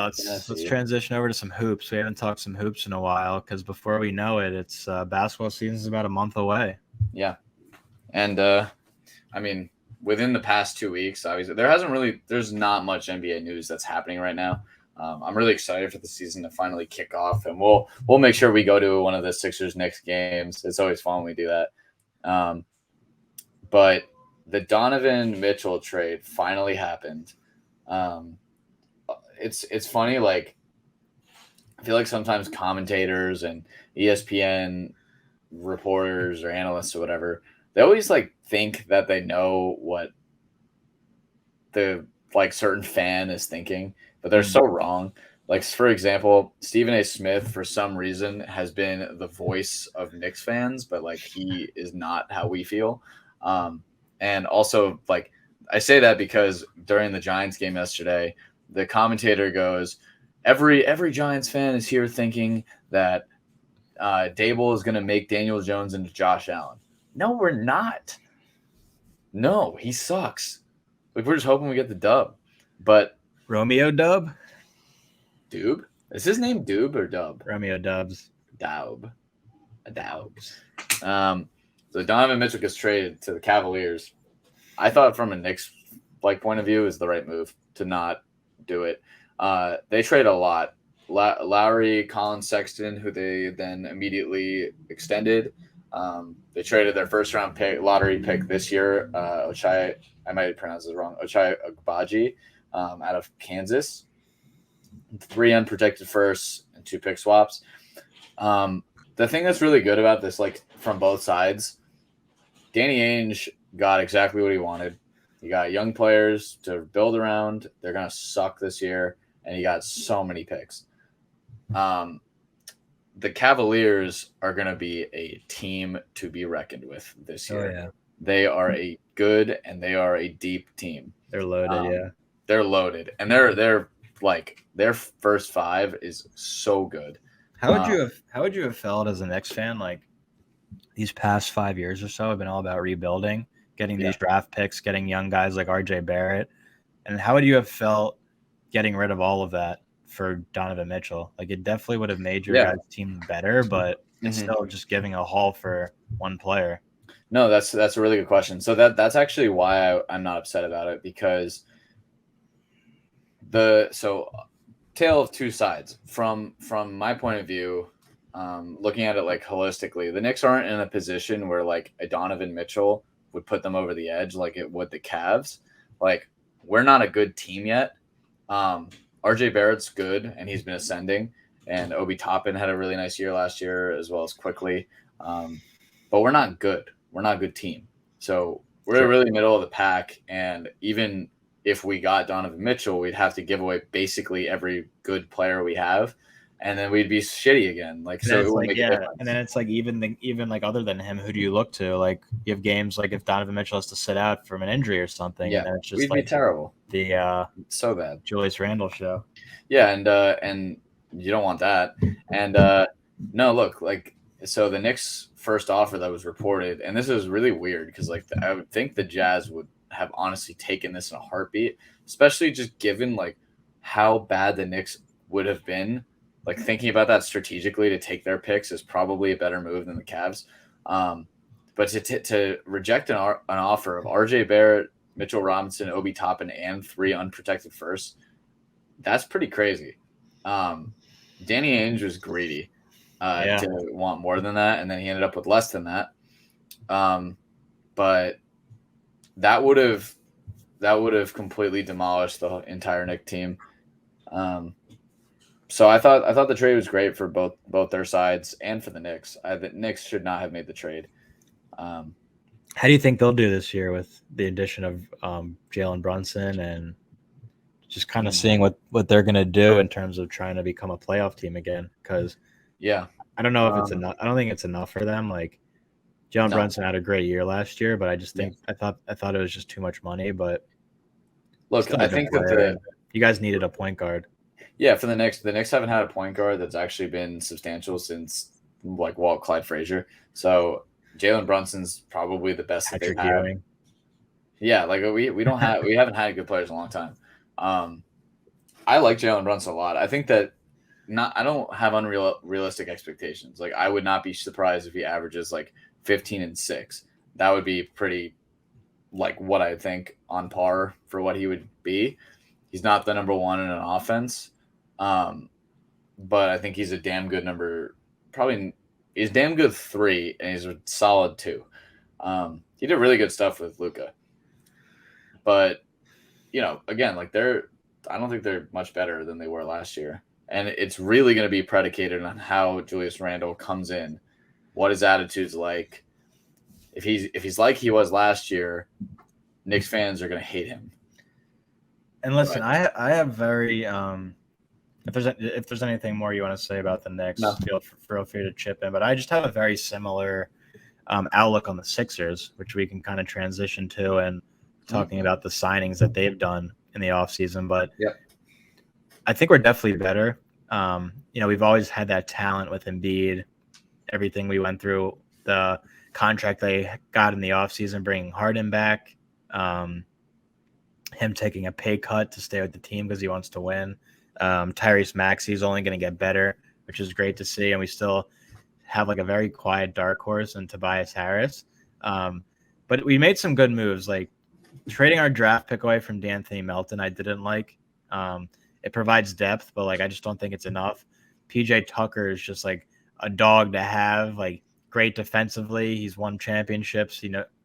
let's transition over to some hoops. We haven't talked some hoops in a while because before we know it, it's basketball season's about a month away. Yeah, and I mean, within the past 2 weeks, obviously there's not much NBA news that's happening right now. I'm really excited for the season to finally kick off, and we'll make sure we go to one of the Sixers Knicks games. It's always fun when we do that. But the Donovan Mitchell trade finally happened. It's funny, like I feel like sometimes commentators and ESPN reporters or analysts or whatever, they always like think that they know what the like certain fan is thinking, but they're so wrong. Like, for example, Stephen A. Smith, for some reason, has been the voice of Knicks fans, but like he is not how we feel. And also, like, I say that because during the Giants game yesterday, the commentator goes, every Giants fan is here thinking that Dable is going to make Daniel Jones into Josh Allen. No, we're not. No, he sucks. Like, we're just hoping we get the dub. But Romeo Dub? Doob? Is his name Doob or Dub? Romeo Dubs. Daub. So Donovan Mitchell gets traded to the Cavaliers. I thought from a Knicks point of view is the right move to not do it. They trade a lot. Lowry, Colin Sexton, who they then immediately extended. They traded their first round lottery pick this year, Ochai, I might pronounce this wrong, Ochai Agbaji, out of Kansas. 3 unprotected firsts and 2 pick swaps. The thing that's really good about this, like from both sides, Danny Ainge got exactly what he wanted. He got young players to build around. They're going to suck this year, and he got so many picks. The Cavaliers are going to be a team to be reckoned with this year. Oh, yeah. They are a good and they are a deep team. They're loaded, yeah. They're loaded, and they're like their first 5 is so good. How would you have felt as a Knicks fan? Like these past 5 years or so have been all about rebuilding, getting these draft picks, getting young guys like RJ Barrett. And how would you have felt getting rid of all of that for Donovan Mitchell? Like it definitely would have made your guys' team better, but it's still just giving a haul for one player. No, that's a really good question. So that's actually why I'm not upset about it, because tale of two sides. From my point of view, looking at it like holistically, the Knicks aren't in a position where like a Donovan Mitchell would put them over the edge like it would the Cavs. Like, we're not a good team yet. RJ Barrett's good, and he's been ascending. And Obi Toppin had a really nice year last year, as well as Quickly. But we're not good. We're not a good team. So we're really middle of the pack. And even if we got Donovan Mitchell, we'd have to give away basically every good player we have, and then we'd be shitty again. Like, so it would make a difference. And then it's like even like other than him, who do you look to? Like, you have games like if Donovan Mitchell has to sit out from an injury or something, and then it's just we'd like be terrible. The so bad Julius Randle show. Yeah, and you don't want that. And no, look, like, so the Knicks' first offer that was reported, and this is really weird because like I would think the Jazz would have honestly taken this in a heartbeat, especially just given like how bad the Knicks would have been. Like, thinking about that strategically to take their picks is probably a better move than the Cavs. But to reject an offer of RJ Barrett, Mitchell Robinson, Obi Toppin, and 3 unprotected firsts, that's pretty crazy. Danny Ainge was greedy to want more than that, and then he ended up with less than that. But that would have completely demolished the entire Knicks team. So I thought the trade was great for both their sides and for the Knicks. The Knicks should not have made the trade. How do you think they'll do this year with the addition of Jalen Brunson and just kind of seeing what they're going to do in terms of trying to become a playoff team again? Because I don't know if it's enough. I don't think it's enough for them. Like, Jalen Brunson had a great year last year, but I just think I thought it was just too much money. But look, I think that you guys needed a point guard. Yeah, for the Knicks haven't had a point guard that's actually been substantial since like Walt Clyde Frazier. So Jalen Brunson's probably the best that they've had. Yeah, like we haven't had good players in a long time. I like Jalen Brunson a lot. I think that I don't have unrealistic expectations. Like I would not be surprised if he averages like 15 and 6. That would be pretty like what I think on par for what he would be. He's not the number one in an offense. But I think he's a damn good he's damn good 3 and he's a solid 2. He did really good stuff with Luka. But again, like I don't think they're much better than they were last year. And it's really going to be predicated on how Julius Randle comes in, what his attitude's like. If he's like he was last year, Knicks fans are going to hate him. And listen, I have very if there's anything more you want to say about the Knicks, feel free to chip in. But I just have a very similar outlook on the Sixers, which we can kind of transition to and talking about the signings that they've done in the offseason. But I think we're definitely better. We've always had that talent with Embiid, everything we went through, the contract they got in the offseason, bringing Harden back, him taking a pay cut to stay with the team because he wants to win. Tyrese Maxey's only going to get better, which is great to see. And we still have like a very quiet dark horse in Tobias Harris. But we made some good moves, like trading our draft pick away from D'Anthony Melton. I didn't like. It provides depth, but like I just don't think it's enough. PJ Tucker is just like a dog to have, like great defensively. He's won championships,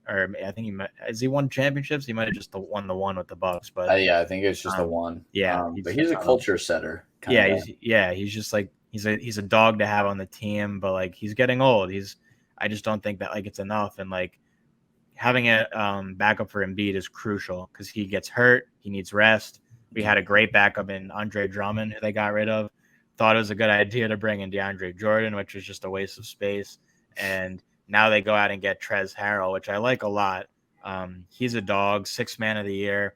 or I think he won championships. He might have just won the one with the Bucks, but I think it's just the one. Yeah, but he's a culture setter. He's just like he's a dog to have on the team, but like he's getting old. I just don't think that like it's enough, and like having a backup for Embiid is crucial because he gets hurt, he needs rest. We had a great backup in Andre Drummond, who they got rid of. Thought it was a good idea to bring in DeAndre Jordan, which was just a waste of space. And now they go out and get Trez Harrell, which I like a lot. He's a dog, 6th man of the year.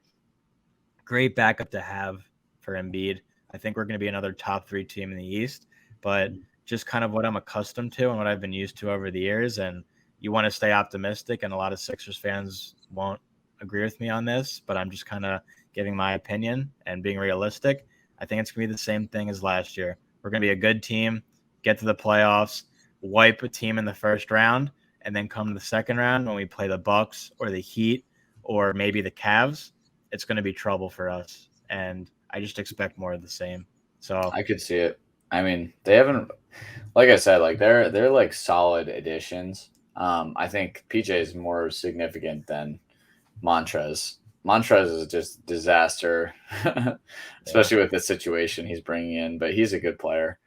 Great backup to have for Embiid. I think we're going to be another top 3 team in the East, but just kind of what I'm accustomed to and what I've been used to over the years. And you want to stay optimistic, and a lot of Sixers fans won't agree with me on this, but I'm just kind of giving my opinion and being realistic. I think it's going to be the same thing as last year. We're going to be a good team, get to the playoffs, wipe a team in the first round, and then come to the second round when we play the Bucks or the Heat or maybe the Cavs. It's going to be trouble for us, and I just expect more of the same. So I could see it. I mean, they haven't, like I said, like they're like solid additions. I think PJ is more significant than Montrez. Montrez is just disaster, especially with the situation he's bringing in. But he's a good player.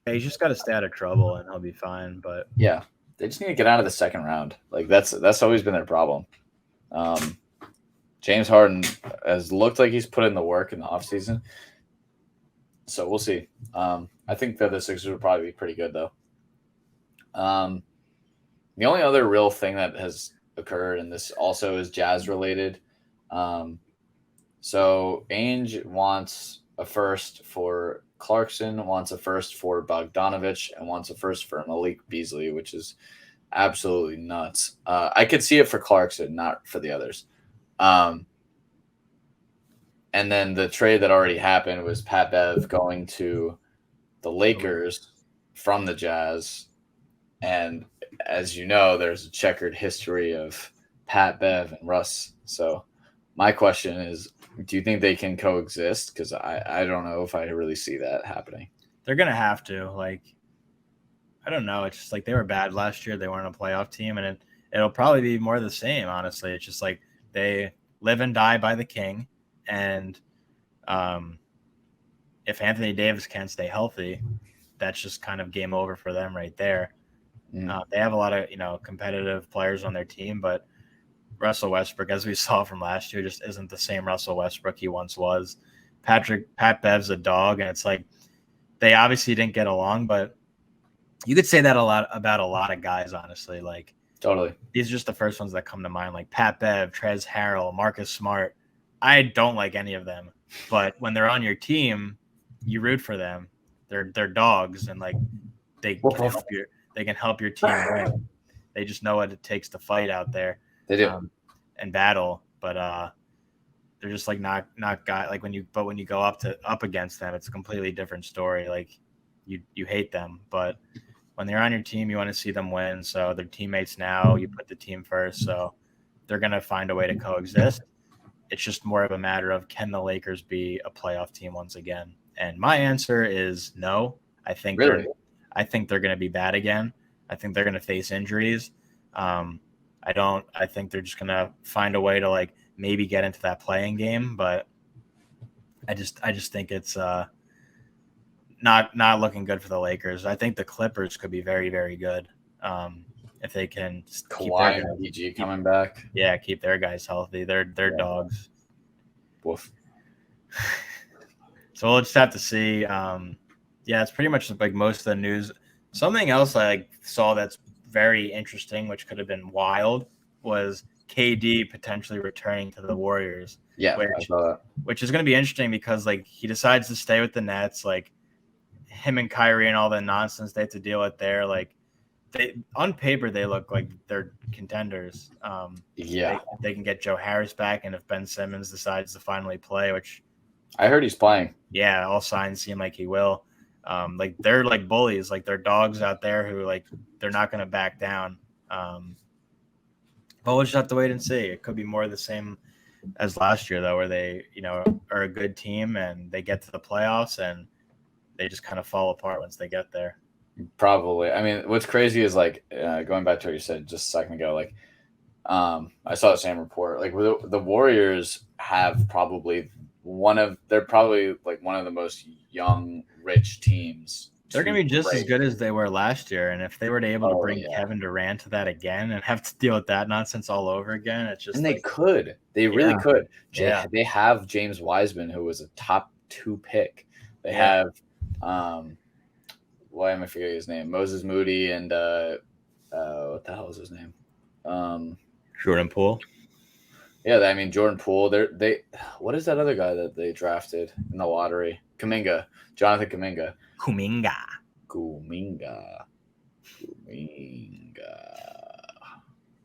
He's just got to stay out of trouble, and he'll be fine. But yeah, they just need to get out of the second round. Like that's always been their problem. James Harden has looked like he's put in the work in the offseason. So we'll see. I think that the Sixers will probably be pretty good, though. The only other real thing that has occurred, and this also is Jazz related. So Ainge wants a first for Clarkson, wants a first for Bogdanovich, and wants a first for Malik Beasley, which is absolutely nuts. I could see it for Clarkson, not for the others. And then the trade that already happened was Pat Bev going to the Lakers from the Jazz. And as you know, there's a checkered history of Pat Bev and Russ. So my question is, do you think they can coexist? Because I don't know if I really see that happening. They're going to have to. Like, I don't know. It's just like they were bad last year. They weren't a playoff team. And it'll probably be more of the same, honestly. It's just like they live and die by the king. And if Anthony Davis can't stay healthy, that's just kind of game over for them right there. They have a lot of, competitive players on their team, but Russell Westbrook, as we saw from last year, just isn't the same Russell Westbrook he once was. Pat Bev's a dog, and it's like they obviously didn't get along, but you could say that about a lot of guys, honestly. Like, totally. These are just the first ones that come to mind, like Pat Bev, Trez Harrell, Marcus Smart. I don't like any of them, but when they're on your team, you root for them. They're dogs, and like they can help your team win. They just know what it takes to fight out there. They do. And battle. But they're just like not guy like when you go up against them, it's a completely different story. Like you hate them, but when they're on your team, you want to see them win. So they're teammates now. You put the team first, so they're gonna find a way to coexist. It's just more of a matter of can the Lakers be a playoff team once again? And my answer is no. Really? I think they're going to be bad again. I think they're going to face injuries. I don't. I think they're just going to find a way to like maybe get into that playing game, but I just think it's not looking good for the Lakers. I think the Clippers could be very very good if they can keep their Kawhi and PG coming back. yeah, keep their guys healthy. They're dogs. Woof. So we'll just have to see. Yeah, it's pretty much like most of the news. Something else I like, saw that's very interesting, which could have been wild, was KD potentially returning to the Warriors. Yeah, I saw that. Which is going to be interesting because like he decides to stay with the Nets. Like him and Kyrie and all the nonsense they have to deal with there. Like they on paper they look like they're contenders. They can get Joe Harris back, and if Ben Simmons decides to finally play, which I heard he's playing. Yeah, all signs seem like he will. Like they're like bullies, like they're dogs out there who like they're not going to back down. But we'll just have to wait and see. It could be more of the same as last year, though, where they are a good team and they get to the playoffs and they just kind of fall apart once they get there. Probably. I mean, what's crazy is like going back to what you said just a second ago. Like, I saw the same report. Like the Warriors have probably they're probably like one of the most young, rich teams. They're going to be just as good as they were last year. And if they were able to bring Kevin Durant to that again and have to deal with that nonsense all over again, it's just. And they really could. Yeah. They have James Wiseman, who was a top 2 pick. They have, why am I forgetting his name? Moses Moody and what the hell is his name? Jordan Poole. Yeah, I mean Jordan Poole. They what is that other guy that they drafted in the lottery? Jonathan Kuminga.